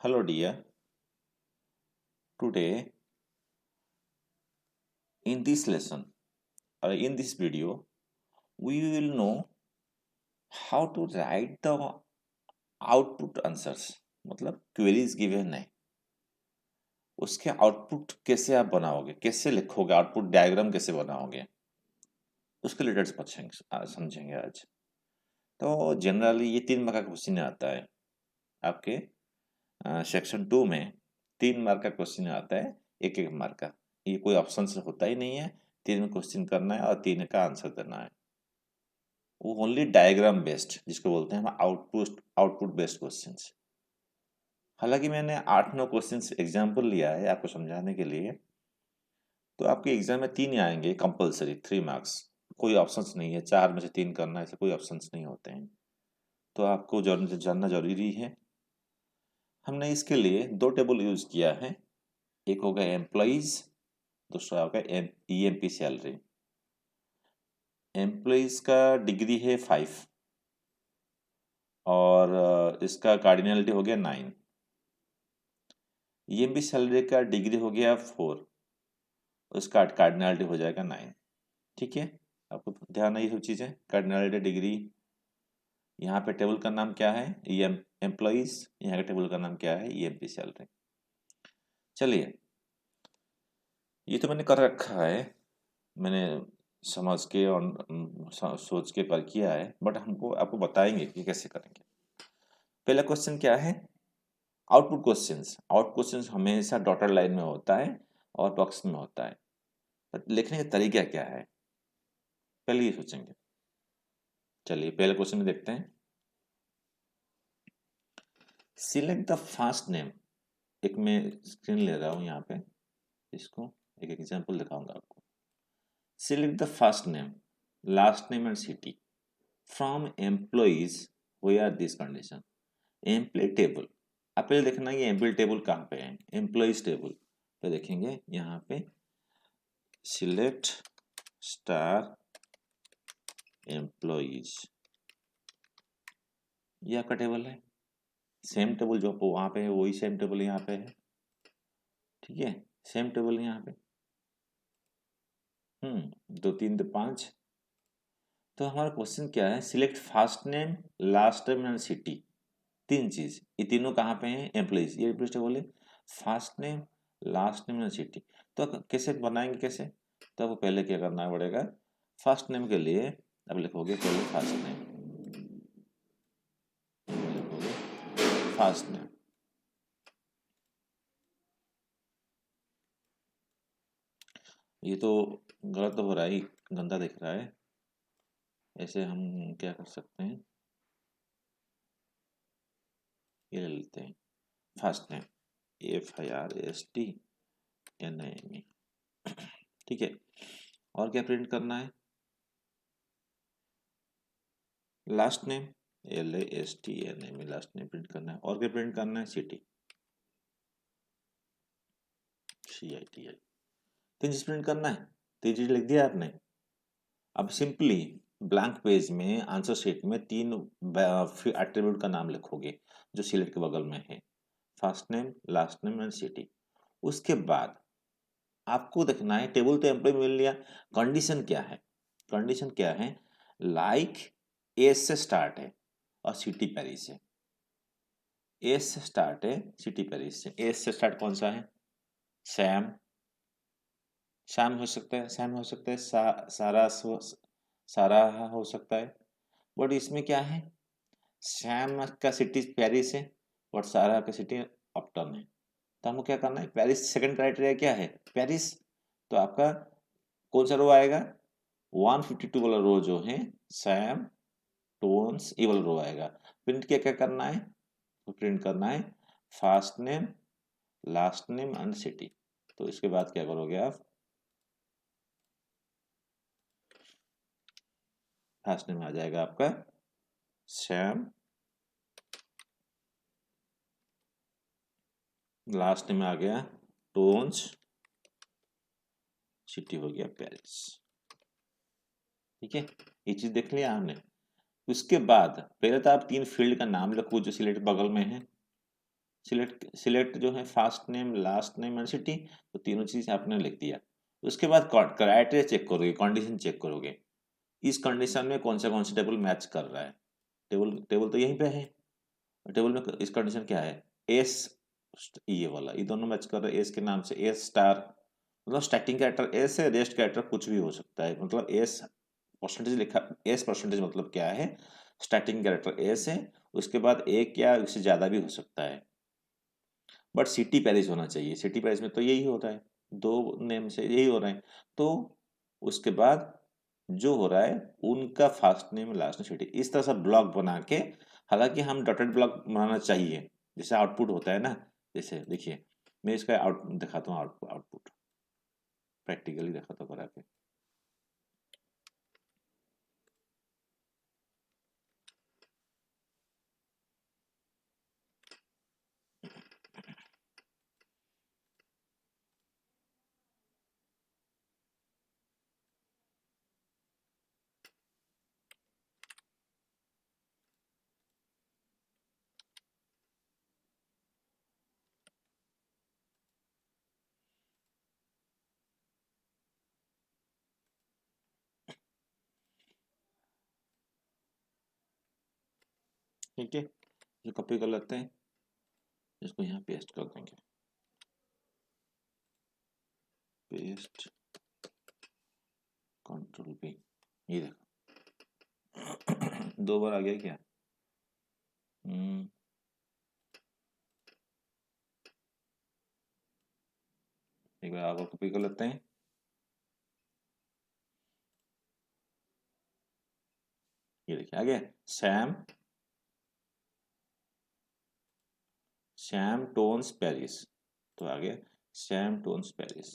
Hello dear, today in this lesson or in this video we will know how to write the output answers मतलब queries given है उसके output कैसे आप बनाओगे कैसे लिखोगे आउटपुट डायग्राम कैसे बनाओगे उसके रिलेटेड समझेंगे आज। तो जनरली ये 3 मार्क का क्वेश्चन आता है आपके सेक्शन 2 में 3 मार्क का क्वेश्चन आता है 1-1 मार्क का। ये कोई ऑप्शन से होता ही नहीं है, 3 क्वेश्चन करना है और 3 का आंसर देना है। वो ओनली डायग्राम बेस्ड जिसको बोलते हैं हम आउटपुट बेस्ड क्वेश्चंस। हालांकि मैंने 8-9 क्वेश्चंस एग्जांपल लिया है आपको समझाने के लिए। तो आपके एग्जाम में 3 ही आएंगे कंपलसरी 3 मार्क्स। कोई ऑप्शंस नहीं है, 4 में से 3 करना ऐसे कोई ऑप्शंस नहीं होते हैं। तो आपको जानना जरूरी है। हमने इसके लिए 2 टेबल यूज किया है। एक होगा एम्प्लॉइज, दूसरा होगा ईएमपी सैलरी। एम्प्लॉइज का डिग्री है 5 और इसका कार्डिनलिटी हो गया 9। ईएमपी सैलरी का डिग्री हो गया 4, उसका कार्डिनलिटी हो जाएगा 9। ठीक है, आपको ध्यान है ये सब चीज़ें। कार्डिनलिटी डिग्री, यहाँ पे टेबल का नाम क्या है एम्प्लॉइज, यहाँ के टेबल का नाम क्या है ईएमपी सैलरी। चलिए, ये तो मैंने कर रखा है, मैंने समझ के और सोच के कर किया है, बट हमको आपको बताएंगे कि कैसे करेंगे। पहला क्वेश्चन क्या है, आउटपुट क्वेश्चंस। आउट क्वेश्चंस हमेशा डॉटेड लाइन में होता है और बॉक्स में होता है। लिखने का तरीका क्या है पहले ये सोचेंगे। चलिए पहले क्वेश्चन में देखते हैं। Select the first name. एक मैं स्क्रीन ले रहा हूँ यहाँ पे, इसको एक एग्जांपल दिखाऊंगा आपको। Select the first name, last name and city from employees where this condition. Employee table, आप पहले देखना ये एम्प्लॉय टेबल कहाँ पे है। एम्प्लॉइज टेबल पे देखेंगे यहाँ पे सिलेक्ट स्टार एम्प्लॉइज, ये आपका टेबल है। सेम टेबल जो वहाँ पे है वही सेम टेबल यहाँ पे है। ठीक है, सेम टेबल यहाँ पे 2 3 तो 5। तो हमारा क्वेश्चन क्या है, select first name last name and city. 3 चीज, ये तीनों कहाँ पे हैं एम्प्लॉइज, ये एम्प्लॉइज टेबल है। First name last name and city, तो कैसे बनाएंगे कैसे। तो आपको पहले क्या करना पड़ेगा, फर्स्ट नेम के लिए अब लिखोगे पहले फर्स्ट नेम, लिखोगे फर्स्ट नेम। ये तो गलत हो रहा है, गंदा दिख रहा है। ऐसे हम क्या कर सकते हैं, ये ले लेते हैं फर्स्ट नेम FIRSTNAME। ठीक है, और क्या प्रिंट करना है, last name LASTNAME, last name print करना है। और क्या प्रिंट करना है, सिटी CITI। 3 चीज प्रिंट करना है, 3 चीज लिख दिया आपने। अब सिंपली ब्लैंक पेज में आंसर शीट में 3 एट्रीब्यूट का नाम लिखोगे जो सिलेक्ट के बगल में है, first name last name and city. उसके बाद आपको देखना है, टेबल तो एम्प्लॉय मिल लिया, कंडीशन क्या है। कंडीशन क्या है, लाइक एस से स्टार्ट है और सिटी पेरिस है। एस से स्टार्ट है, सिटी पेरिस से। एस से स्टार्ट कौन सा है, सैम, सैम हो सकता है, सैम हो सकता है, सारा सारा हो सकता है। बट इसमें क्या है, सैम का सिटी पेरिस है और सारा का सिटी अपटन है। तो हमको क्या करना है, पेरिस सेकंड क्राइटेरिया क्या है, पेरिस। तो आपका कौन सा रो आएगा, 152 वाला रो जो है सैम टोन्स ये वाला रो आएगा। प्रिंट क्या क्या करना है, तो प्रिंट करना है first name last name and city. तो इसके बाद क्या करोगे आप, फर्स्ट नेम आ जाएगा आपका सैम, लास्ट नेम आ गया टोन्स, सिटी हो गया पेरिस। ठीक है, ये चीज देख लिया हमने। उसके बाद पहले तो आप 3 फील्ड का नाम लिखो जो सिलेक्ट बगल में है। सिलेक्ट जो है first name, last name and city, तो तीनों चीज आपने लिख दिया। उसके बाद क्राइटेरिया चेक करोगे, कंडीशन चेक करोगे, इस कंडीशन में कौन सा टेबल मैच कर रहा है। टेबल टेबल तो यहीं पे है, टेबल में इस कंडीशन क्या है, एस, ये वाला, ये दोनों मैच कर रहे हैं एस के नाम से, एस स्टार, मतलब स्टार्टिंग कैरेक्टर एस है, रेस्ट कैरेक्टर कुछ भी हो सकता है, मतलब एस परसेंटेज लिखा, एस परसेंटेज मतलब क्या है, स्टार्टिंग कैरेक्टर एस है, उसके बाद एक या उससे ज़्यादा भी हो सकता है, बट सिटी पैरिस होना चाहिए। सिटी पैरिस में तो यही होता है, दो नेम से यही हो रहा है। तो उसके बाद जो हो रहा है उनका first name last name city, इस तरह से ब्लॉक बना के, हालांकि हम डॉटेड ब्लॉक बनाना चाहिए, जैसे आउटपुट होता है ना, जैसे देखिए मैं इसका आउट दिखाता हूँ, आउटपुट प्रैक्टिकली दिखाता हूँ करा के। ठीक है, ये कॉपी कर लेते हैं, इसको यहाँ पेस्ट कर देंगे, पेस्ट, कंट्रोल पी, ये देखो दो बार आ गया क्या। एक बार आगे कॉपी कर लेते हैं, ये देखिए आ गया, सैम, सैम टोन्स पेरिस, तो आ गया सैम टोन्स पेरिस,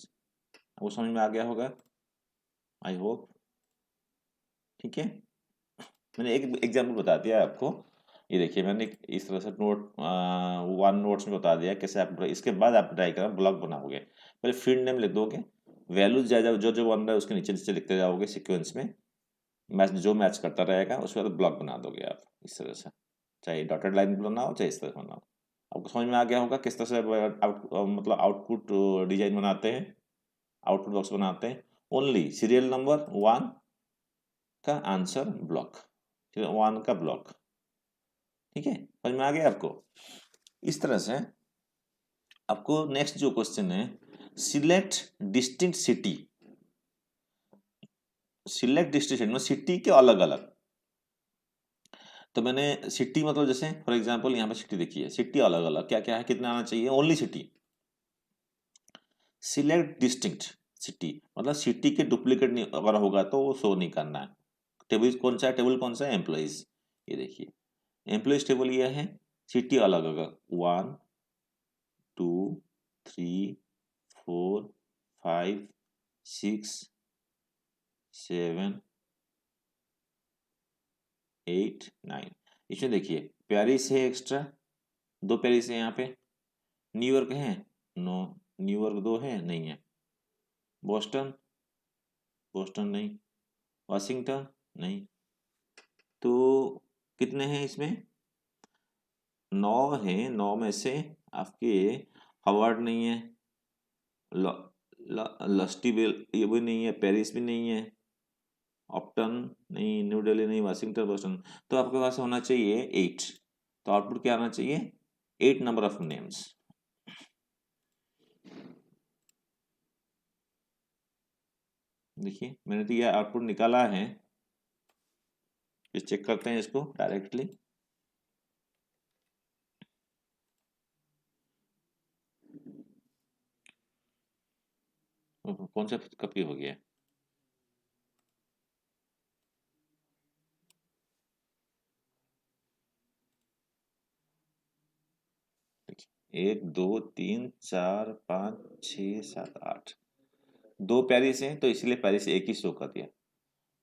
वो समझ में आ गया होगा, आई होप। ठीक है, मैंने एक एग्जाम्पल बता दिया आपको, ये देखिए मैंने इस तरह से नोट वन नोट्स में बता दिया कैसे आप, इसके बाद आप ट्राई करना ब्लॉग बनाओगे, पहले फील्ड नेम लिख दोगे, वैल्यूज जो जो बन रहा है उसके नीचे नीचे लिखते जाओगे सीक्वेंस में, मैच जो मैच करता रहेगा उसके बाद ब्लॉक बना दोगे आप इस तरह से, चाहे डॉटेड लाइन बनाओ चाहे इस तरह बनाओ। आपको समझ में आ गया होगा किस तरह से मतलब आउटपुट डिजाइन बनाते हैं, आउटपुट बॉक्स बनाते हैं। ओनली सीरियल नंबर वन का आंसर ब्लॉक, वन का ब्लॉक, ठीक है, समझ में आ गया आपको। इस तरह से आपको नेक्स्ट जो क्वेश्चन है, select distinct city, select distinct मतलब सिटी के अलग अलग, तो मैंने सिटी मतलब जैसे फॉर एग्जांपल यहाँ पे सिटी देखिए, सिटी अलग अलग क्या क्या है, कितना आना चाहिए, only city. Select distinct city मतलब सिटी के डुप्लीकेट नहीं अगर होगा तो वो शो नहीं करना है। टेबल कौन सा है, टेबल कौन सा है, एम्प्लॉइज, ये देखिए एम्प्लॉइज टेबल ये है, सिटी अलग अलग, 1 2 3 4 5 6 7 8 9, इसमें देखिए पेरिस है एक्स्ट्रा, दो पेरिस है यहाँ पे, न्यूयॉर्क है, नो, न्यूयॉर्क दो है नहीं है, बोस्टन, बोस्टन नहीं, वाशिंगटन नहीं, तो कितने हैं इसमें, 9 है, 9 में से आपके हवार्ड नहीं है, ल, लस्टीवेल ये भी नहीं है, पेरिस भी नहीं है, ऑप्टन नहीं, न्यू दिल्ली नहीं, वाशिंगटन, बोस्टन, तो आपके पास होना चाहिए 8, तो आउटपुट क्या आना चाहिए, 8 नंबर ऑफ नेम्स। देखिए मैंने तो यह आउटपुट निकाला है, चेक करते हैं इसको डायरेक्टली, कौन सा कॉपी हो गया, देखिए 1 2 3 4 5 6 7 8, दो पेरिस हैं तो इसलिए पेरिस एक ही शो कर दिया।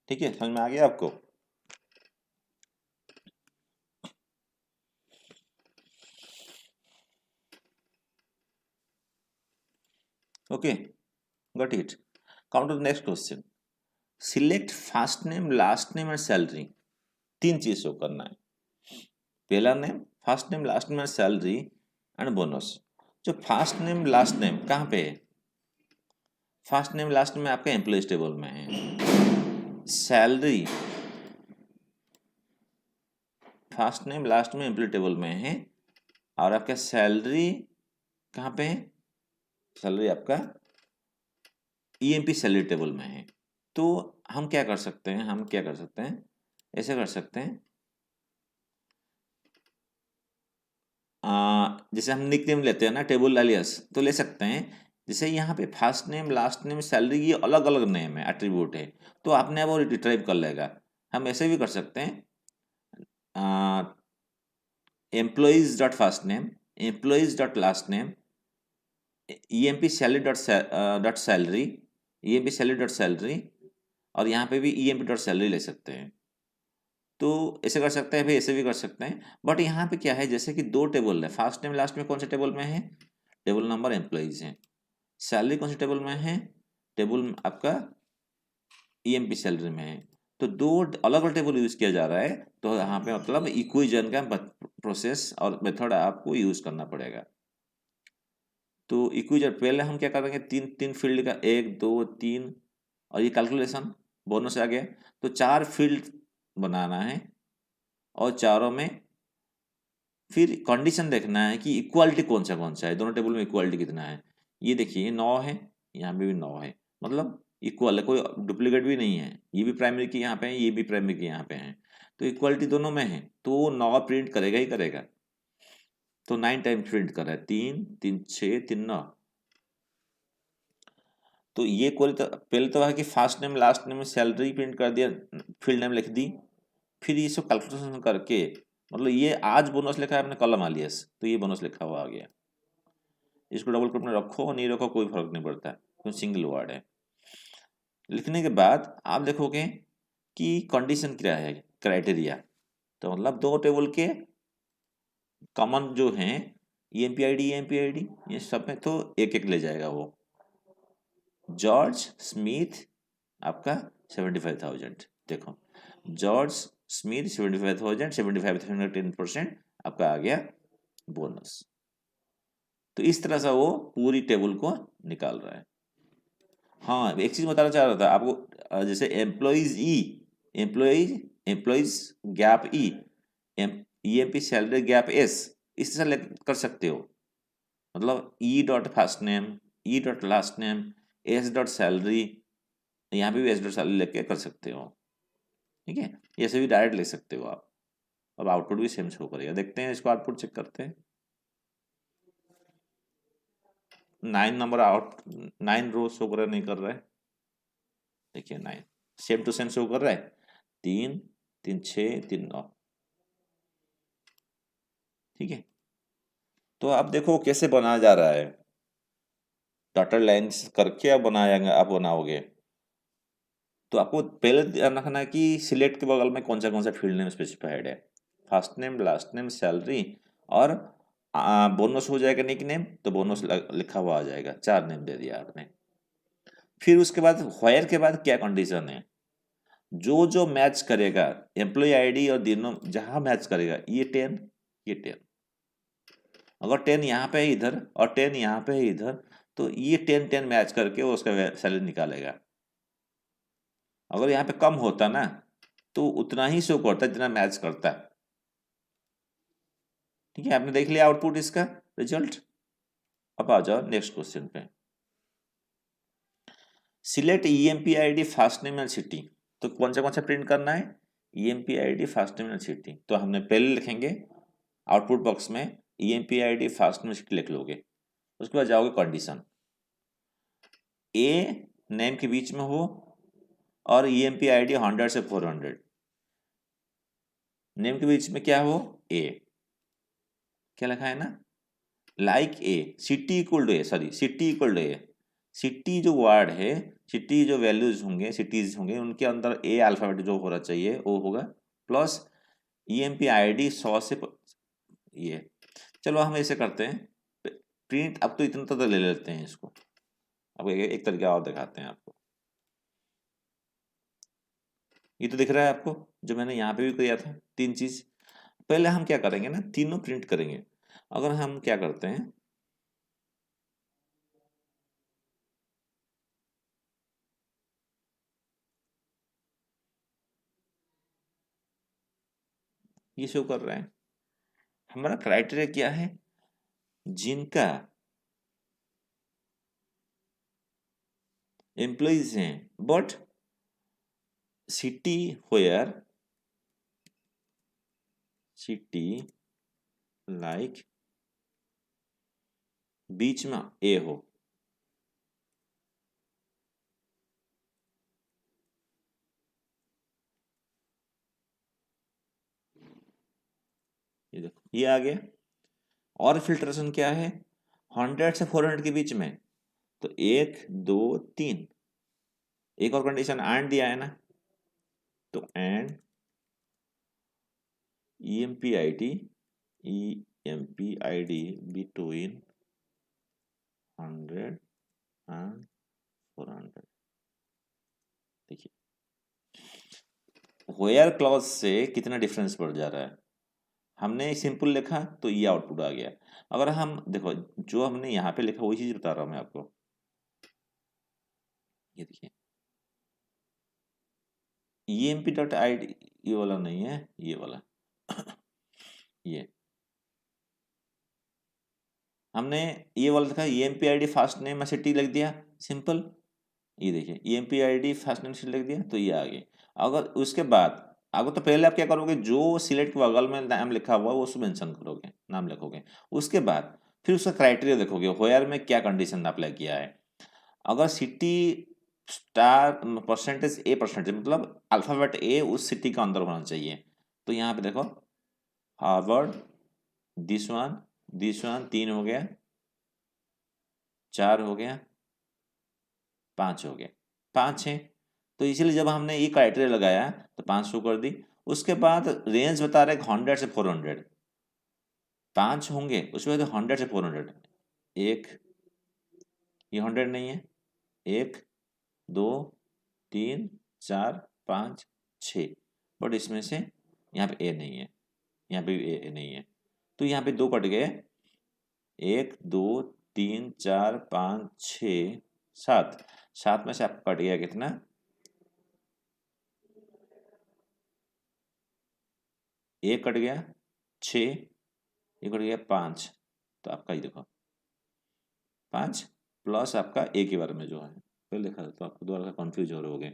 ठीक है, समझ में आ गया आपको। Okay, got it. Count to the next question, select first name last name and salary, तीन चीज शो करना है, पहला name, first name, last name and salary and bonus. जो फर्स्ट नेम लास्ट नेम कहाँ पे है? फर्स्ट नेम लास्ट नेम आपका एम्प्लॉइज टेबल में है। सैलरी फर्स्ट नेम लास्ट में एम्प्लॉय टेबल में है, और आपका सैलरी कहाँ पे है? सैलरी आपका ईएमपी सैलरी टेबल में है। तो हम क्या कर सकते हैं, ऐसे कर सकते हैं, जैसे हम निक नेम लेते हैं ना, टेबल एलियास, तो ले सकते हैं। जैसे यहाँ पे first name last name salary की अलग अलग नेम है, एट्रीब्यूट है, तो आपने अब वो रिट्राइव कर लेगा। हम ऐसे भी कर सकते हैं, employees dot first name, employees dot last name, EMP salary dot salary, EMP salary dot salary, और यहाँ पे भी ईएमपी डॉट सैलरी ले सकते हैं। तो ऐसे कर सकते हैं, फिर ऐसे भी कर सकते हैं। बट यहाँ पे क्या है, जैसे कि दो टेबल है, फर्स्ट नेम लास्ट में कौन से टेबल में है? टेबल नंबर एम्प्लॉइज है। सैलरी कौन से टेबल में है? टेबल आपका ईएमपी सैलरी में है। तो दो अलग अलग टेबल यूज किया जा रहा है, तो यहाँ पे मतलब इक्विजन का प्रोसेस और मेथड आपको यूज करना पड़ेगा। तो इक्विजन पहले हम क्या करेंगे, तीन तीन फील्ड का, 1 2 3, और ये कैलकुलेशन बोनस आ गया, तो 4 फील्ड बनाना है, और चारों में फिर कंडीशन देखना है कि इक्वालिटी कौन सा है, दोनों टेबल में इक्वालिटी कितना है। ये देखिए 9 है, यहाँ पे भी 9 है, मतलब इक्वल है, कोई डुप्लीकेट भी नहीं है। ये भी प्राइमरी की यहाँ पे है, ये भी प्राइमरी की यहाँ पे है, तो इक्वालिटी दोनों में है, तो वो 9 प्रिंट करेगा ही करेगा। तो 9 टाइम्स प्रिंट कर रहा है, 3 3 6 3 9। तो ये क्वेरी तो पहले तो है कि फर्स्ट नेम लास्ट नेम में सैलरी प्रिंट कर दिया, फील्ड नेम लिख दी, फिर ये सब कैलकुलेशन करके, मतलब ये आज बोनस लिखा है आपने कॉलम आलियस, तो ये बोनस लिखा हुआ आ गया। इसको डबल कोट में रखो और नहीं रखो कोई फर्क नहीं पड़ता, क्योंकि सिंगल वर्ड है। लिखने के बाद आप देखोगे कि कंडीशन क्या है, क्राइटेरिया, तो मतलब दो टेबल के कॉमन जो हैं, ईएमपी आईडी ये सब में तो एक एक ले जाएगा वो। जॉर्ज स्मिथ आपका 75,000, देखो जॉर्ज स्मिथ 75,000, 75,000 10% आपका आ गया बोनस। तो इस तरह से वो पूरी टेबल को निकाल रहा है। हाँ, एक चीज बताना चाह रहा था आपको, जैसे एम्प्लॉइज एम्प्लॉइज गैप ई, ईएमपी सैलरी गैप एस, इस तरह कर सकते हो। मतलब E dot first name, E dot last name, S dot salary, यहाँ पे भी एस डॉट सैलरी लेके कर सकते हो। ठीक है, ऐसे भी डायरेक्ट ले सकते हो आप। अब आउटपुट भी सेम शो करेगा, देखते हैं इसको, आउटपुट चेक करते हैं। 9 नंबर आउट, 9 रो शो कर रहा नहीं कर रहा है, देखिए 9 सेम टू सेम शो कर रहा है, 3 3 6 3 9। ठीक है, तो आप देखो कैसे बनाया जा रहा है, डॉटेड लाइन्स करके आप बनाएंगे, आप बनाओगे। तो आपको पहले ध्यान रखना है कि सिलेक्ट के बगल में कौन सा फील्ड नेम स्पेसिफाइड है, first name last name salary, और बोनस हो जाएगा निक नेम, तो बोनस लिखा हुआ आ जाएगा, 4 नेम दे दिया आपने। फिर उसके बाद व्हेयर के बाद क्या कंडीशन है, जो जो मैच करेगा एम्प्लॉय आईडी और दोनों जहां मैच करेगा, ये 10 ये 10, अगर 10 यहाँ पे है इधर और 10 यहाँ पे है इधर, तो ये 10 10 मैच करके वो उसका सैलरी निकालेगा। अगर यहाँ पे कम होता ना, तो उतना ही शो करता जितना मैच करता है। ठीक है, आपने देख लिया आउटपुट इसका रिजल्ट। अब आ जाओ नेक्स्ट क्वेश्चन पे, select EMP ID first name and city. तो कौन सा प्रिंट करना है, EMP ID first name and city. तो हमने पहले लिखेंगे आउटपुट बॉक्स में EMP ID first name city लिख लोगे, उसके बाद जाओगे कंडीशन, ए नेम के बीच में हो और ईएमपी आईडी 100 से 400, नेम के बीच में क्या हो, ए, क्या लिखा है ना, like A, city equal to A, sorry city equal to A, city जो वर्ड है, सिटी जो वैल्यूज होंगे, सिटीज होंगे, उनके अंदर ए अल्फाबेट जो होना चाहिए वो होगा, प्लस ईएमपी आईडी 100 से ये। चलो हम ऐसे करते हैं प्रिंट, अब तो इतना तो ले लेते हैं इसको, अब एक तरीका और दिखाते हैं आपको। ये तो दिख रहा है आपको, जो मैंने यहाँ पे भी किया था, तीन चीज। पहले हम क्या करेंगे ना, तीनों प्रिंट करेंगे। अगर हम क्या करते हैं, ये शो कर रहा है, हमारा क्राइटेरिया क्या है, जिनका एम्प्लॉइज हैं but city where, city like बीच में ए हो, ये देखो ये आ गया। और फिल्ट्रेशन क्या है, 100 से 400 के बीच में, तो 1 2 3, एक और कंडीशन एंड दिया है ना, तो and EMPID, EMPID between 100 and 400। देखिए वेयर क्लॉज से कितना डिफरेंस पड़ जा रहा है, हमने सिंपल लिखा तो ये आउटपुट आ गया। अगर हम देखो जो हमने यहाँ पे लिखा वही चीज बता रहा हूँ मैं आपको, ये देखिए EMP.ID, ये वाला नहीं है, ये वाला ये हमने ये वाला लिखा EMPID फर्स्ट नेम सिटी लिख दिया सिंपल, ये देखिए EMPID फर्स्ट नेम सिटी लिख दिया तो ये आ गई। अगर उसके बाद अगर तो पहले आप क्या करोगे, जो सिलेक्ट के बगल में नाम लिखा हुआ है वो उसको मेंशन करोगे, नाम लिखोगे, उसके बाद फिर उसका क्राइटेरिया देखोगे वेयर में क्या कंडीशन अप्लाई किया है। अगर city star percentage a percentage मतलब अल्फाबेट ए उस सिटी का अंदर होना चाहिए, तो यहाँ पे देखो हार्वर्ड, दिस वन 3 हो गया, 4 हो गया, 5 हो गया, 5 है, तो इसीलिए जब हमने ये क्राइटेरिया लगाया तो 5 शो कर दी। उसके बाद रेंज बता रहे 100 से 400, 5 होंगे उसमें तो 100 से 400, एक ये 100 नहीं है, 1 2 3 4 5 6, बट इसमें से यहाँ पे ए नहीं है, यहाँ पे भी ए नहीं है, तो यहाँ पे 2 कट गए, 1 2 3 4 5 6 7, 7 में से आपका कट गया कितना, एक कट गया 6, ये कट गया 5, तो आपका ये देखो 5 प्लस आपका ए के बारे में जो है पहले लिखा था तो आपको दोबारा कंफ्यूज हो रहे होगे,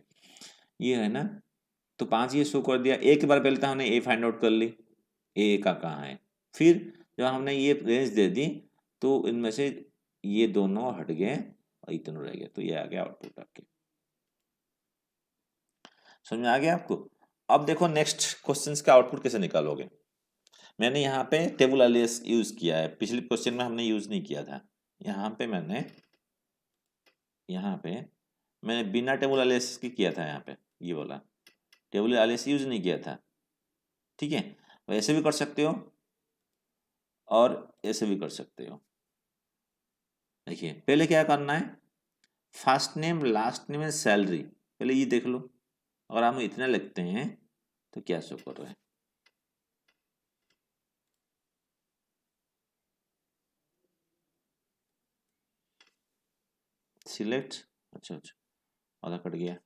ये है ना, तो 5 ये शो कर दिया, ए के बारे में पहले तो हमने ए फाइंड आउट कर ली, ए का कहाँ है, फिर जब हमने ये रेंज दे दी तो इनमें से ये दोनों हट गए और ये दोनों रह गए, तो ये आ गया आउटपुट आपके, समझ में आ गया आपको। अब देखो नेक्स्ट क्वेश्चंस का आउटपुट कैसे निकालोगे, मैंने यहाँ पे टेबल एलियास यूज किया है, पिछले क्वेश्चन में हमने यूज नहीं किया था, यहाँ पे मैंने बिना टेबल एलियास के किया था, यहाँ पे ये बोला टेबल एलियास यूज नहीं किया था, ठीक है, वैसे भी कर सकते हो और ऐसे भी कर सकते हो। देखिए पहले क्या करना है, first name last name salary, पहले ये देख लो, अगर हम इतना लिखते हैं तो क्या शो कर रहा है, सिलेक्ट, अच्छा आधा कट गया,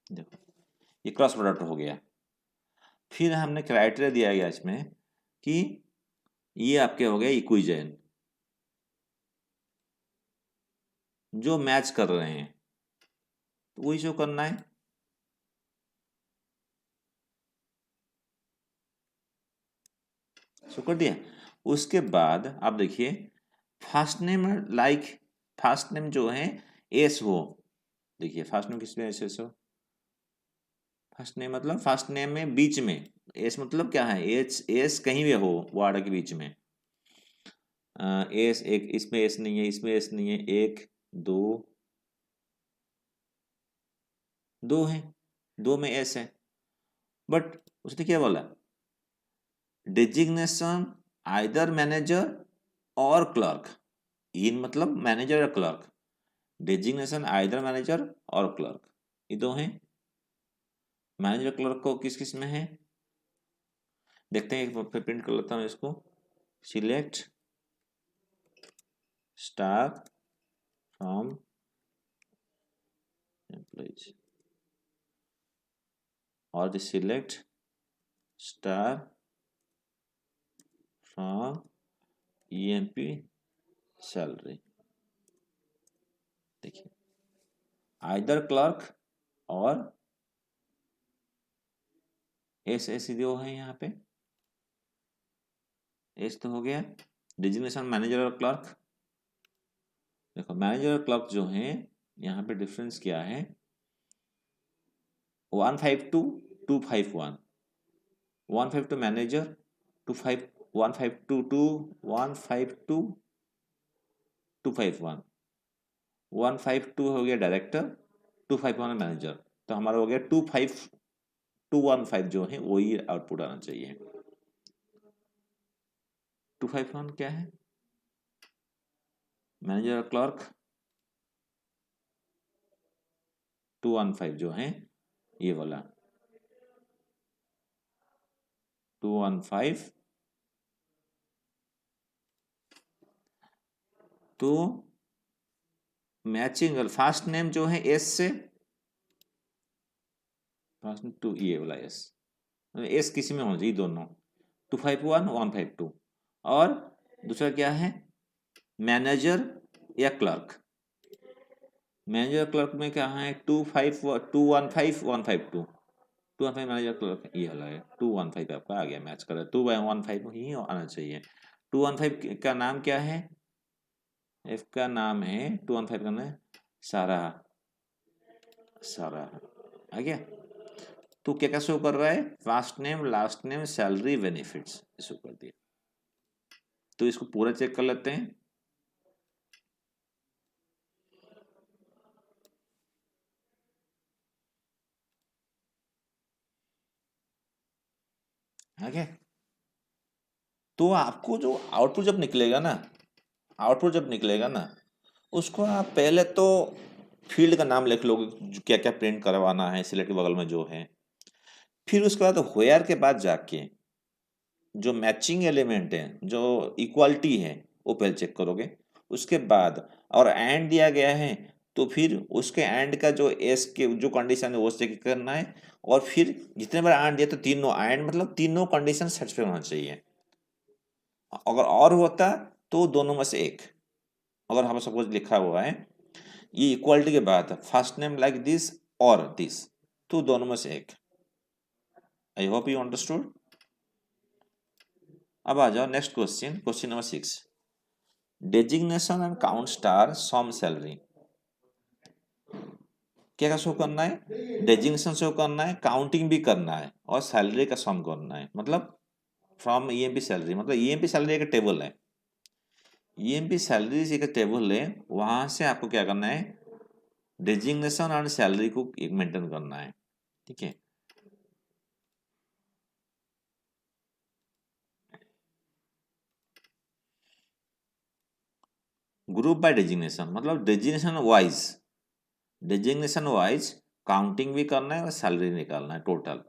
देखो ये क्रॉस प्रोडक्ट हो गया। फिर हमने क्राइटेरिया दिया गया इसमें कि ये आपके हो गए इक्विजन, जो मैच कर रहे हैं तो वही शो करना है, शो कर दिया। उसके बाद आप देखिए first name like first name जो है एस हो, देखिए फर्स्ट नेम किसमें एस हो, फर्स्ट नेम मतलब फर्स्ट नेम में बीच में, एस मतलब क्या है, एस एस कहीं भी हो वर्ड के बीच में, एस एक इसमें एस नहीं है, इसमें एस नहीं है, 1 2 2 है, 2 में एस है, बट उसने क्या बोला, डेजिग्नेशन आइदर मैनेजर और क्लर्क, इन मतलब मैनेजर या क्लर्क, डेजिग्नेशन आइदर मैनेजर और क्लर्क, ये दो हैं। मैनेजर क्लर्क को किस किस में है देखते हैं, एक प्रिंट कर लेता हूँ इसको। सिलेक्ट स्टार फ्रॉम एम्प्लॉइज और select star from EMP salary. देखिए आइदर क्लर्क और एस एस दो है यहाँ पे, एस तो हो गया। डिजिग्नेशन मैनेजर और क्लर्क, देखो मैनेजर और क्लर्क जो है यहाँ पे डिफरेंस क्या है, 152 251, 152 मैनेजर 25 152 टू 152 251, 152 हो गया डायरेक्टर, 251 मैनेजर, तो हमारा हो गया 25215 जो है वही आउटपुट आना चाहिए। 251 क्या है, मैनेजर और क्लर्क, 215 जो है ये वाला 215, तो मैचिंग फास्ट नेम जो है एस से, फास्ट टू ये वाला एस, एस किसी में होना चाहिए दोनों, 251 152, और दूसरा क्या है मैनेजर या क्लर्क, मैनेजर क्लर्क में क्या है 215 मैनेजर क्लर्क ये वाला है, 215 आपका आ गया मैच कर, 215 ही आना चाहिए। 215 का नाम क्या है, एफ का नाम है 215 का नाम है सारा, सारा आ गया। तो क्या क्या शो कर रहा है, first name last name salary benefits show कर दिया। तो इसको पूरा चेक कर लेते हैं। आगे तो आपको जो आउटपुट जब निकलेगा ना, आउटपुट जब निकलेगा ना उसको आप पहले तो फील्ड का नाम लिख लोगे, क्या क्या प्रिंट करवाना है सिलेक्ट के बगल में जो है, फिर उसके बाद वेयर के बाद जाके जो मैचिंग एलिमेंट है जो इक्वालिटी है वो पहले चेक करोगे, उसके बाद और एंड दिया गया है तो फिर उसके एंड का जो एस के जो कंडीशन है वो चेक करना है, और फिर जितने बार एंड दिया तो तीनों एंड मतलब तीनों कंडीशन सेटिस्फाई होना चाहिए। अगर और होता तो दोनों में से एक, अगर हम सपोज लिखा हुआ है ये इक्वालिटी के बाद फर्स्ट नेम लाइक दिस और दिस, तो दोनों में से एक। I hope you understood. अब आ जाओ next question, question number 6, designation and count star sum salary. क्या क्या शो करना है, डेजिग्नेशन शो करना है, काउंटिंग भी करना है, और सैलरी का सम करना है, मतलब फ्रॉम ईएमपी सैलरी, मतलब ईएमपी सैलरी एक टेबल है, ईएमपी सैलरी एक टेबल है, वहां से आपको क्या करना है डेजिग्नेशन और सैलरी को एक मेंटेन करना है। ठीक है, ग्रुप बाय डेजिग्नेशन मतलब डेजिग्नेशन वाइज काउंटिंग भी करना है और सैलरी निकालना है, टोटल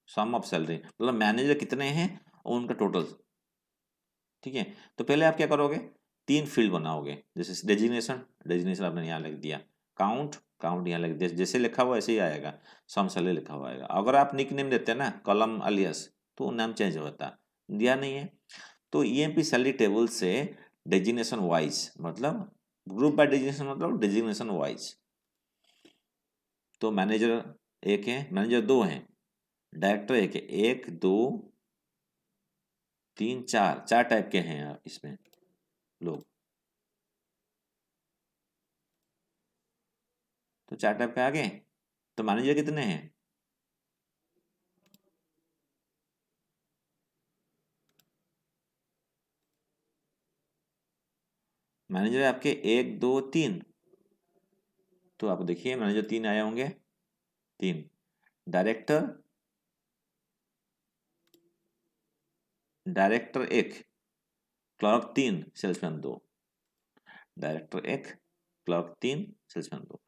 सम ऑफ सैलरी मतलब मैनेजर कितने हैं और उनका टोटल। ठीक है, तो पहले आप क्या करोगे, तीन फील्ड बनाओगे, जैसे डेजिग्नेशन, डेजिग्नेशन आपने यहाँ लिख दिया, काउंट, काउंट यहाँ लिख दिया, जैसे लिखा हुआ ऐसे ही आएगा, सम सैलरी लिखा हुआ आएगा। अगर आप निक नेम देते हैं ना कॉलम अलियास तो नाम चेंज होता, दिया नहीं है तो ईएमपी सैलरी टेबल से डेजिग्नेशन वाइज मतलब ग्रुप बाय डेजिग्नेशन मतलब डेजिग्नेशन वाइज, तो मैनेजर एक है, मैनेजर दो हैं, डायरेक्टर एक है, एक दो तीन चार, चार टाइप के हैं इसमें लोग, तो चार टाइप के आ गए। तो मैनेजर कितने हैं, मैनेजर आपके एक दो तीन, तो आप देखिए मैनेजर तीन आए होंगे, तीन, डायरेक्टर, डायरेक्टर एक, क्लर्क तीन, सेल्समैन दो। Director 1, clerk 3, salesman 2।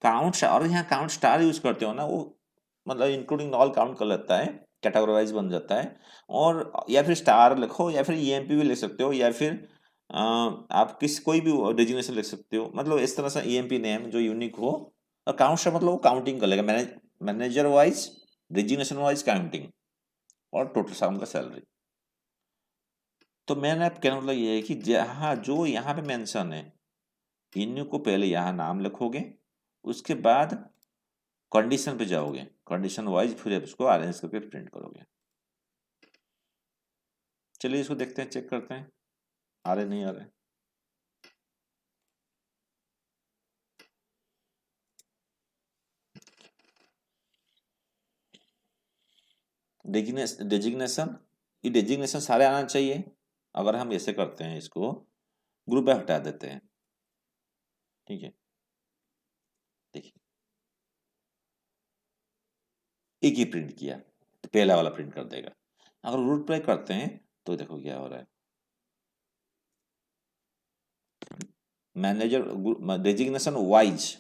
काउंट और यहाँ काउंट स्टार यूज करते हो ना, वो मतलब इंक्लूडिंग ऑल काउंट कर लेता है, कैटेगराइज बन जाता है। और या फिर स्टार लिखो या फिर ईएमपी भी लिख सकते हो, या फिर आप कोई भी डेजिग्नेशन लिख सकते हो, मतलब इस तरह से ईएमपी नेम जो यूनिक हो। और काउंट स्टार मतलब वो काउंटिंग कर लेगा, manager wise, designation wise counting, और टोटल साउंड का सैलरी। तो मैंने आप कहने मतलब ये है कि जहाँ जो यहाँ पे मेंशन है, इन्हीं को पहले यहाँ नाम लिखोगे, उसके बाद कंडीशन पे जाओगे, कंडीशन वाइज फिर आप उसको अरेंज करके प्रिंट करोगे। चलिए इसको देखते हैं, चेक करते हैं आ रहे नहीं आ रहे। डेजिग्नेशन, ये डेजिग्नेशन सारे आना चाहिए। अगर हम ऐसे करते हैं, इसको ग्रुप बाय हटा देते हैं, ठीक है, देखिए एक ही प्रिंट किया तो पहला वाला प्रिंट कर देगा। अगर रूट बाय करते हैं तो देखो क्या हो रहा है, manager designation wise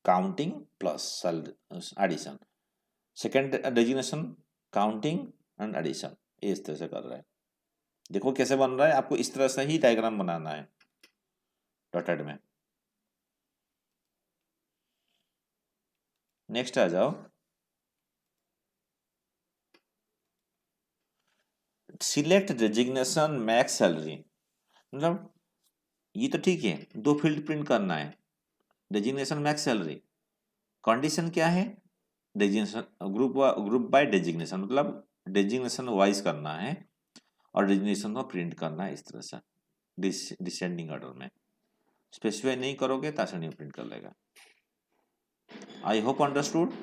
counting plus addition, second designation counting and addition, ये इस तरह से कर रहा है। देखो कैसे बन रहा है, आपको इस तरह से ही डायग्राम बनाना है डॉटेड में। नेक्स्ट आ जाओ, सिलेक्ट डेजिग्नेशन मैक्स सैलरी। मतलब ये तो ठीक है, दो फील्ड प्रिंट करना है, डेजिग्नेशन मैक्स सैलरी। कंडीशन क्या है, डेजिग्नेशन ग्रुप बाय डेजिग्नेशन, मतलब डेजिग्नेशन वाइज करना है और डेजिग्नेशन को प्रिंट करना है इस तरह से डिसेंडिंग ऑर्डर में। स्पेसिफाई नहीं करोगे तो आसानी प्रिंट कर लेगा। I hope understood.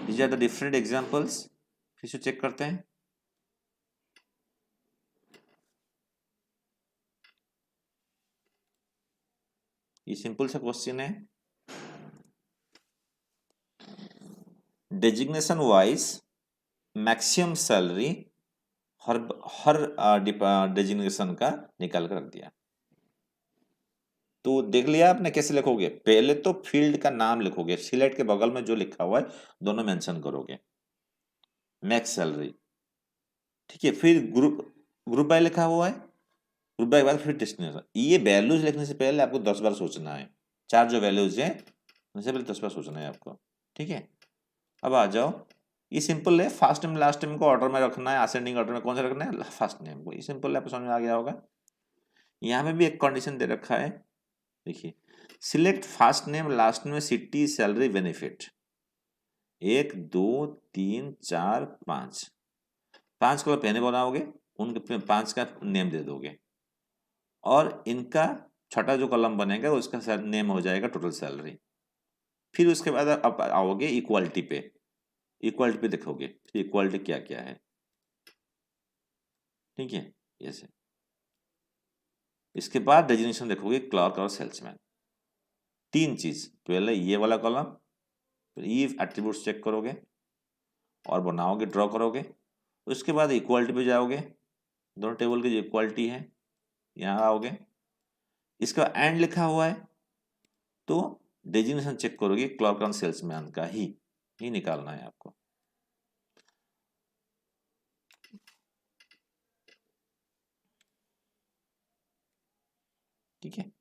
These are the different examples. फिर से चेक करते हैं। ये सिंपल सा क्वेश्चन है, डेजिग्नेशन वाइज मैक्सिमम सैलरी हर हर डेजिग्नेशन का निकाल कर रख दिया। तो देख लिया आपने कैसे लिखोगे, पहले तो फील्ड का नाम लिखोगे, सिलेक्ट के बगल में जो लिखा हुआ है दोनों मेंशन करोगे, मैक्स सैलरी, ठीक है। फिर ग्रुप बाय लिखा हुआ है, ग्रुप बाय के बाद फिर डेस्टिनेशन। ये वैल्यूज लिखने से पहले आपको 10 बार सोचना है, चार जो वैल्यूज हैं उनसे पहले 10 बार सोचना है आपको, ठीक है। अब आ जाओ, ये सिंपल है, फर्स्ट नेम लास्ट नेम को ऑर्डर में रखना है, असेंडिंग ऑर्डर में कौन सा रखना है, फर्स्ट नेम को। ये सिंपल है, आपको समझ में आ गया होगा। यहाँ में भी एक कंडीशन दे रखा है, देखिए, select first name last name city salary benefit, 1 2 3 4 5, 5 को पहले बनाओगे, उनके 5 का नेम दे दोगे, और इनका छठा जो कॉलम बनेगा उसका नेम हो जाएगा टोटल सैलरी। फिर उसके बाद आप आओगे इक्वालिटी पे, इक्वालिटी पे देखोगे इक्वालिटी क्या क्या है, ठीक है, ऐसे। इसके बाद डेजिग्नेशन देखोगे क्लर्क और सेल्समैन, तीन चीज, पहले ये वाला कॉलम, फिर ये एट्रीब्यूट्स चेक करोगे और बनाओगे, ड्रॉ करोगे। उसके बाद इक्वालिटी पे जाओगे, दोनों टेबल की जो इक्वालिटी है यहाँ आओगे, इसका एंड लिखा हुआ है तो डेजिग्नेशन चेक करोगे क्लर्क और सेल्समैन का ही निकालना है आपको, ठीक है।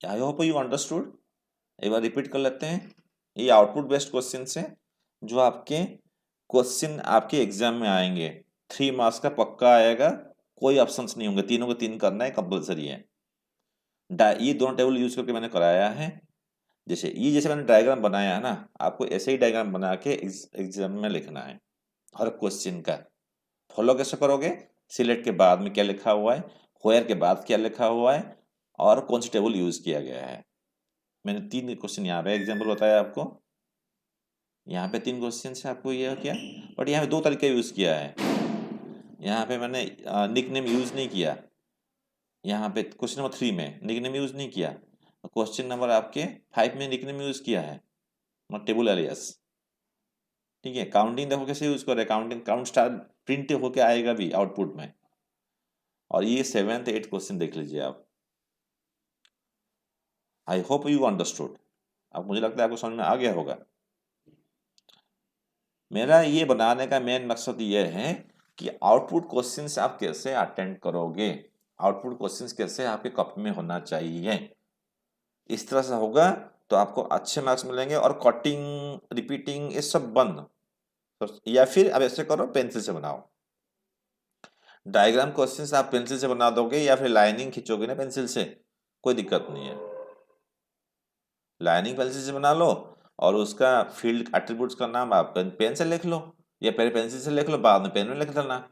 आई होप यू अंडरस्टूड। एक बार रिपीट कर लेते हैं, ये आउटपुट बेस्ड क्वेश्चन है जो आपके क्वेश्चन आपके एग्जाम में आएंगे, 3 मार्क्स का पक्का आएगा, कोई ऑप्शंस नहीं होंगे, तीनों को तीन करना है, कंपलसरी है। ये दोनों टेबल यूज करके मैंने कराया है, जैसे मैंने डायग्राम बनाया है ना, आपको ऐसे ही डायग्राम बना के एग्जाम में लिखना है हर क्वेश्चन का। फॉलो कैसे करोगे, सिलेक्ट के बाद में क्या लिखा हुआ है, होयर के बाद क्या लिखा हुआ है, और कौन सी टेबल यूज किया गया है। मैंने 3 क्वेश्चन यहाँ पे एग्जाम्पल बताया आपको, यहाँ पे 3 क्वेश्चन से आपको यह किया, बट यहाँ पे 2 तरीके यूज किया है। यहाँ पे मैंने निक नेम यूज नहीं किया, यहाँ पे क्वेश्चन नंबर 3 में निक नेम यूज नहीं किया, क्वेश्चन नंबर आपके 5 में निक नेम यूज किया है, टेबल एलियास, ठीक है। काउंटिंग देखो कैसे यूज कर रहे हैं, काउंटिंग काउंट स्टार प्रिंट होके आएगा भी आउटपुट में। और ये 7th 8th क्वेश्चन देख लीजिए आप। आई होप यू अंडरस्टूड। अब मुझे लगता है आपको समझ में आ गया होगा। मेरा ये बनाने का मेन मकसद ये है कि आउटपुट क्वेश्चंस आप कैसे अटेंड करोगे, आउटपुट क्वेश्चंस कैसे आपके कॉपी में होना चाहिए। इस तरह से होगा तो आपको अच्छे मार्क्स मिलेंगे। और कटिंग रिपीटिंग ये सब बंद। या फिर अब ऐसे करो, पेंसिल से बनाओ डायग्राम क्वेश्चंस। आप पेंसिल से बना दोगे या फिर लाइनिंग खींचोगे ना पेंसिल से, कोई दिक्कत नहीं है। लाइनिंग पेंसिल से बना लो और उसका फील्ड एट्रीब्यूट्स का नाम आप पेन से लिख लो, या पहले पेंसिल से लिख लो, बाद में पेन में लिख देना।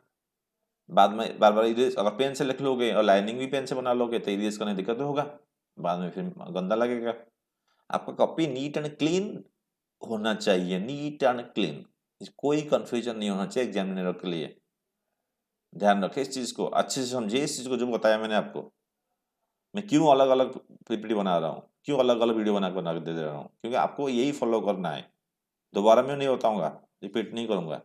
बाद में बार बार इरेज, अगर पेन से लिख लोगे और लाइनिंग भी पेन से बना लोगे तो इरेज करने दिक्कत होगा, बाद में फिर गंदा लगेगा। आपका कॉपी नीट एंड क्लीन होना चाहिए, नीट एंड क्लीन। कोई कंफ्यूजन नहीं होना चाहिए एग्जामिनर के लिए। ध्यान रखें इस चीज को, अच्छे से समझिए इस चीज को जो बताया मैंने आपको। मैं क्यों अलग अलग पीपीटी बना रहा हूँ, क्यों अलग अलग वीडियो बना के दे रहा हूँ, क्योंकि आपको यही फॉलो करना है। दोबारा मैं नहीं बताऊंगा, रिपीट नहीं करूंगा।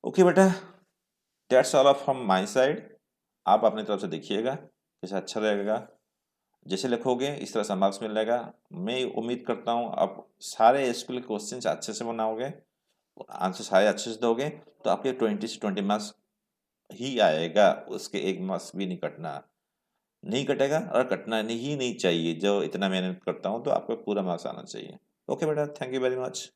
ओके बेटा, that's all from my side. आप अपनी तरफ से देखिएगा कैसे अच्छा रहेगा। जैसे लिखोगे इस तरह से मार्क्स मिलेगा। मैं उम्मीद करता हूँ आप सारे स्कूल के क्वेश्चन अच्छे से बनाओगे, आंसर सारे अच्छे से दोगे, तो आपके 20 से 20 मार्क्स ही आएगा। उसके 1 मार्क्स भी नहीं कटना, नहीं कटेगा और कटना नहीं चाहिए। जो इतना मेहनत करता हूँ तो आपको पूरा मार्क्स आना चाहिए। ओके बेटा, थैंक यू वेरी मच।